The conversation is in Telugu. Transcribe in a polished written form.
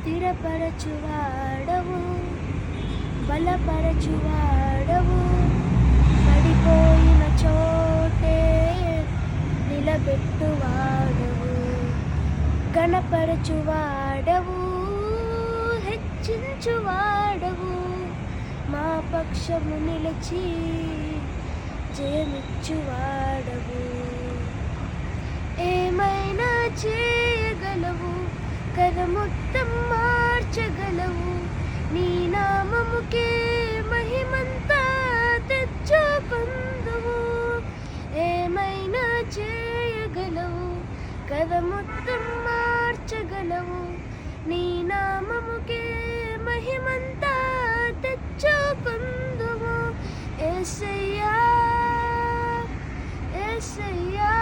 స్థిరపరచువాడవు, బలపరచువాడవు, పడిపోయిన చోటే నిలబెట్టువాడవు, గణపరచువాడవు, హెచ్చించువాడవు, మా పక్షము నిలిచి జయమిచ్చువాడవు. ఏమైనా చేయగలవు, కరముత్తం మార్చగలవు, నీ నామముకే మహిమంతా తెచ్చుకొందువు. ఏమైనా చేయగలవు, కరముత్తం మార్చగలవు, నీ నామముకే మహిమంతా తెచ్చుకొందువు. యేసయ్యా, యేసయ్యా.